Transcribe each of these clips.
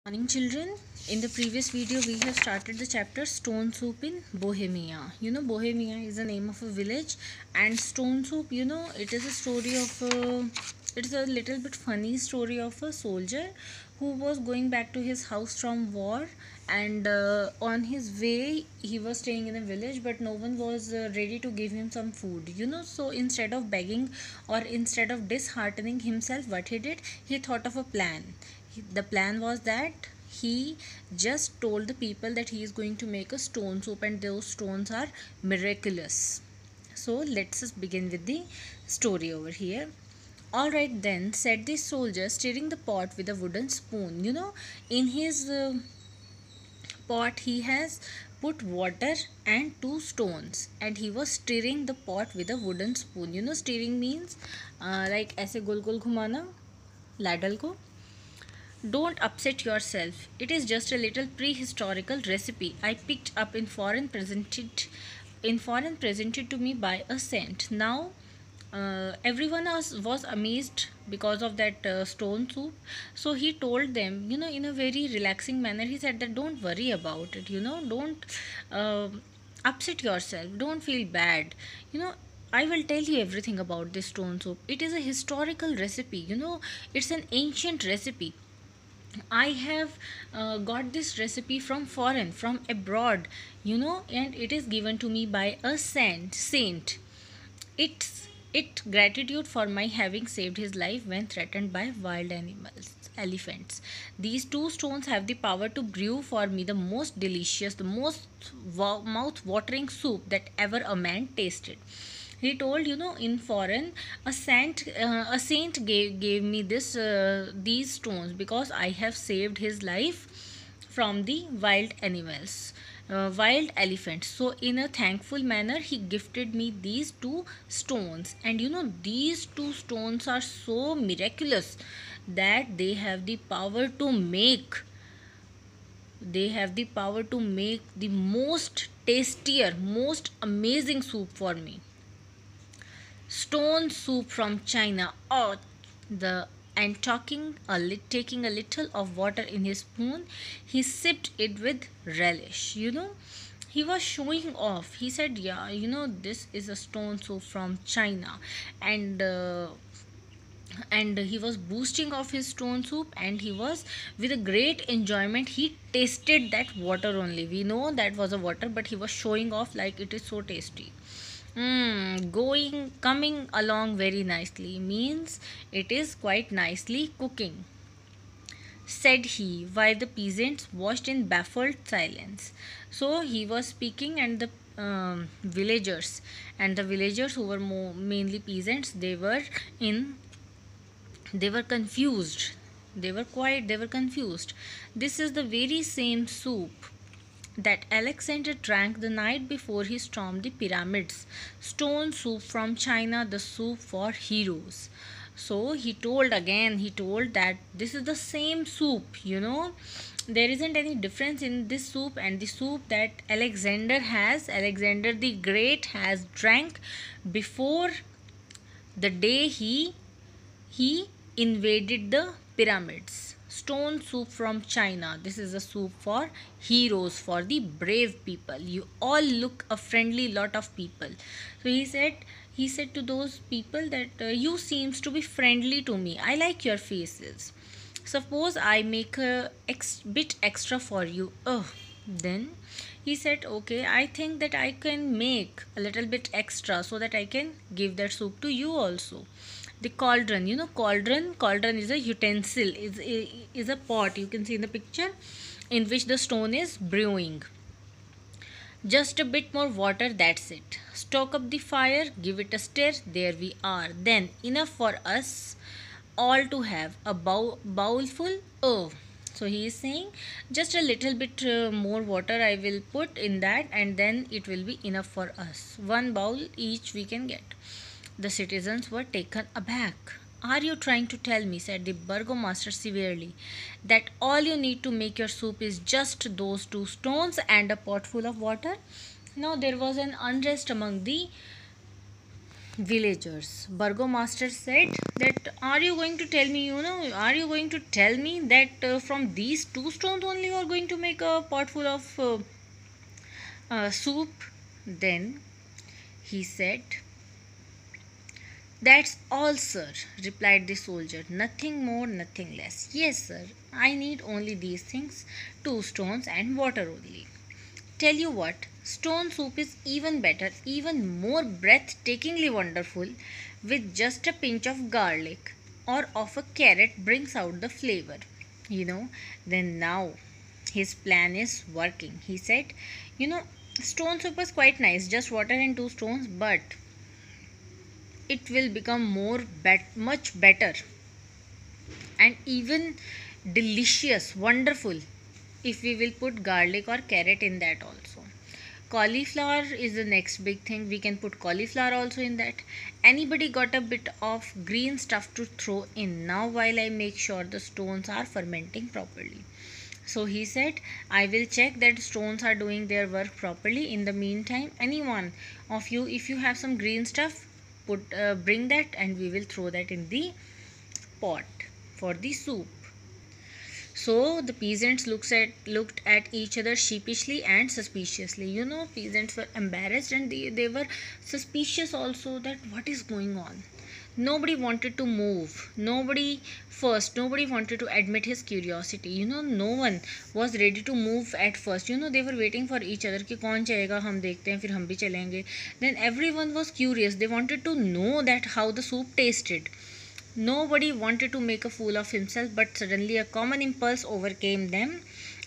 Morning children. In the previous video we have started the chapter Stone Soup in Bohemia. Bohemia is the name of a village, and Stone Soup, it is a story of it's a little bit funny story of a soldier who was going back to his house from war, and on his way he was staying in a village, but no one was ready to give him some food. So instead of begging or instead of disheartening himself, what he did, he thought of a plan. The plan was that he just told the people that he is going to make a stone soup, and those stones are miraculous. So let's just begin with the story over here. All right then, said the soldier, stirring the pot with a wooden spoon. In his pot he has put water and two stones, and he was stirring the pot with a wooden spoon. Stirring means like ऐसे गोल गोल घुमाना ladle को. Don't upset yourself. It is just a little prehistorical recipe I picked up in foreign presented to me by a saint. Now everyone was amazed because of that stone soup. So he told them, in a very relaxing manner, he said that don't worry about it, don't uh, upset yourself, don't feel bad. I will tell you everything about this stone soup. It is a historical recipe, it's an ancient recipe. I have got this recipe from abroad, and it is given to me by a saint. It gratitude for my having saved his life when threatened by wild animals, elephants. These two stones have the power to brew for me the most delicious, the most mouth-watering soup that ever a man tasted. He told, in foreign, a saint gave me these stones because I have saved his life from the wild animals, wild elephants. So in a thankful manner he gifted me these two stones, and these two stones are so miraculous that they have the power to make the most tastier, most amazing soup for me. Stone soup from China. Oh, the and taking a little of water in his spoon, he sipped it with relish. He was showing off. He said, "Yeah, this is a stone soup from China," and he was boosting off his stone soup, and he was with a great enjoyment. He tasted that water only. We know that was a water, but he was showing off like it is so tasty. Coming along very nicely means it is quite nicely cooking, said he, while the peasants watched in baffled silence. So he was speaking, and the villagers who were mainly peasants, in they were confused. They were quiet, they were confused. This is the very same soup that Alexander drank the night before he stormed the pyramids. Stone soup from China, the soup for heroes. So he told that this is the same soup, There isn't any difference in this soup and the soup that Alexander the Great has drank before the day he invaded the pyramids. Stone soup from China. This is a soup for heroes, for the brave people. You all look a friendly lot of people. So he said to those people that you seems to be friendly to me. I like your faces. Suppose I make a bit extra for you. Oh, then he said, okay, I think that I can make a little bit extra so that I can give that soup to you also. The cauldron, cauldron is a utensil, is a pot, you can see in the picture, in which the stone is brewing. Just a bit more water, that's it. Stoke up the fire, give it a stir, there we are. Then enough for us all to have a bowlful. Oh, so he is saying just a little bit more water I will put in that, and then it will be enough for us. One bowl each we can get. The citizens were taken aback. Are you trying to tell me, said the burgomaster severely, that all you need to make your soup is just those two stones and a pot full of water? Now there was an unrest among the villagers. Burgomaster said that, are you going to tell me, are you going to tell me that from these two stones only you are going to make a pot full of soup? Then he said, that's all, sir, replied the soldier. Nothing more, nothing less. Yes, sir, I need only these things, two stones and water only. Tell you what, stone soup is even better, even more breathtakingly wonderful, with just a pinch of garlic or of a carrot brings out the flavor. You know, then now his plan is working. He said, you know, stone soup was quite nice, just water and two stones, but it will become much better and even delicious, wonderful, if we will put garlic or carrot in that also. Cauliflower is the next big thing. We can put cauliflower also in that. Anybody got a bit of green stuff to throw in now while I make sure the stones are fermenting properly? So he said, I will check that stones are doing their work properly. In the meantime, anyone of you, if you have some green stuff, bring that and we will throw that in the pot for the soup. So the peasants looked at each other sheepishly and suspiciously. You know, peasants were embarrassed and they were suspicious also that what is going on. Nobody wanted to move. Nobody wanted to admit his curiosity. You know, no one was ready to move at first. You know, they were waiting for each other कि कौन चलेगा हम देखते हैं फिर हम भी चलेंगे. Then everyone was curious. They wanted to know that how the soup tasted. Nobody wanted to make a fool of himself, but suddenly a common impulse overcame them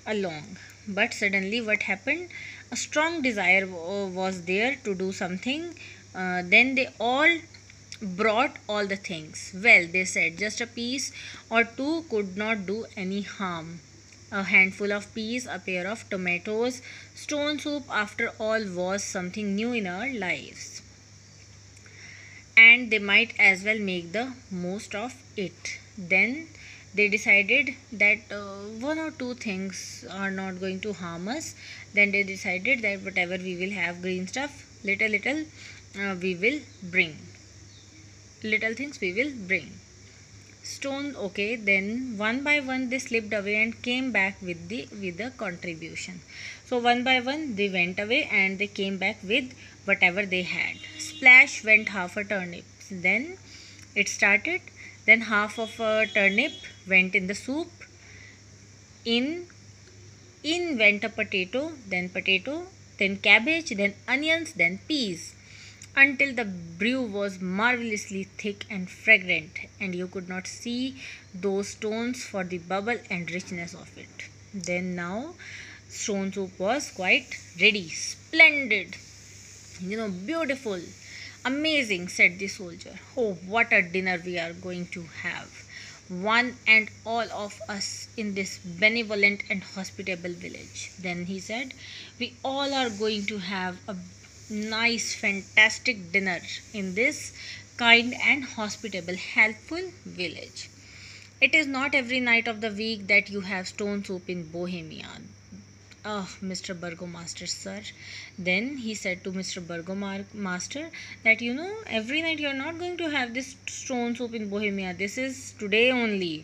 along. But suddenly, what happened? A strong desire was there to do something. Then they all brought all the things. Well, they said, just a piece or two could not do any harm. A handful of peas, a pair of tomatoes, stone soup, after all, was something new in our lives, and they might as well make the most of it. Then they decided that one or two things are not going to harm us. Then they decided that whatever we will have green stuff, little we will bring. Little things we will bring. Stone, okay. Then one by one they slipped away and came back with the contribution. So one by one they went away and they came back with whatever they had. Splash went half a turnip. Then it started. Then half of a turnip went in the soup. In went a potato, then cabbage, then onions, then peas, until the brew was marvelously thick and fragrant, and you could not see those stones for the bubble and richness of it. Then now stone soup was quite ready. Splendid, beautiful, amazing, said the soldier. Oh, what a dinner we are going to have, one and all of us in this benevolent and hospitable village. Then he said, we all are going to have a nice, fantastic dinner in this kind and hospitable, helpful village. It is not every night of the week that you have stone soup in Bohemia. Oh, Mr. Burgomaster, sir. Then he said to Mr. Burgomaster that, every night you are not going to have this stone soup in Bohemia. This is today only.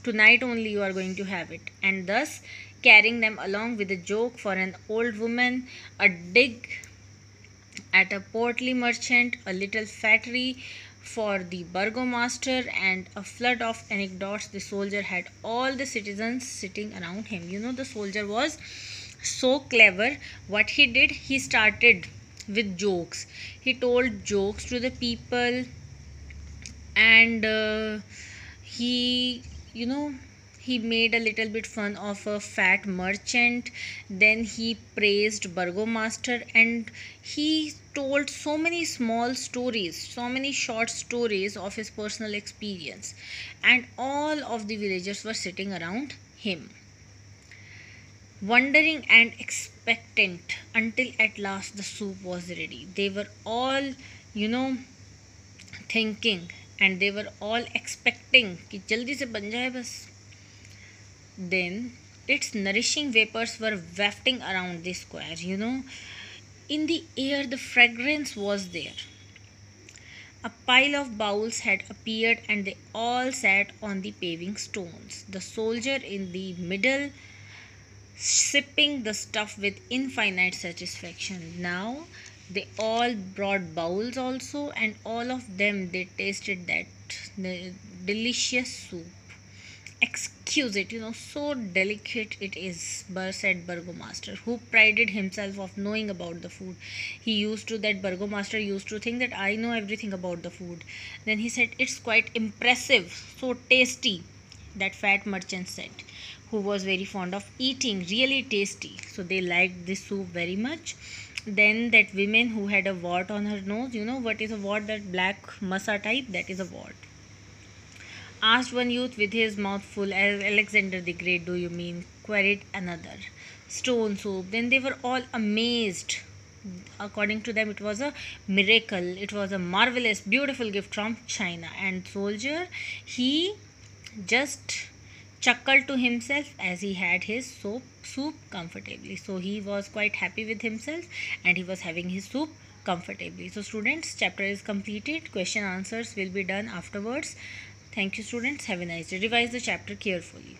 Tonight only you are going to have it. And thus, carrying them along with a joke for an old woman, a dig at a portly merchant, a little flattery for the burgomaster, and a flood of anecdotes, the soldier had all the citizens sitting around him. The soldier was so clever. What he did, he started with jokes. He told jokes to the people, and he he made a little bit fun of a fat merchant. Then he praised burgomaster, and he told so many small stories, so many short stories of his personal experience, and all of the villagers were sitting around him, wondering and expectant, until at last the soup was ready. They were all thinking, and they were all expecting कि जल्दी से बन जाए बस. Then its nourishing vapors were wafting around the square. In the air the fragrance was there. A pile of bowls had appeared and they all sat on the paving stones. The soldier in the middle sipping the stuff with infinite satisfaction. Now they all brought bowls also, and all of them they tasted that delicious soup. Exquisite, so delicate it is, said Burgomaster, who prided himself of knowing about the food. That Burgomaster used to think that I know everything about the food. Then he said, it's quite impressive, so tasty, that fat merchant said, who was very fond of eating, really tasty. So they liked this soup very much. Then that woman who had a wart on her nose, what is a wart? That black massa type, that is a wart. Asked one youth with his mouth full. Alexander the Great, do you mean? Queried another. Stone soup. Then they were all amazed. According to them, it was a miracle. It was a marvelous, beautiful gift from China. And soldier, he just chuckled to himself as he had his soup comfortably. So he was quite happy with himself and he was having his soup comfortably. So students, chapter is completed. Question answers will be done afterwards. Thank you students. Have a nice day. Revise the chapter carefully.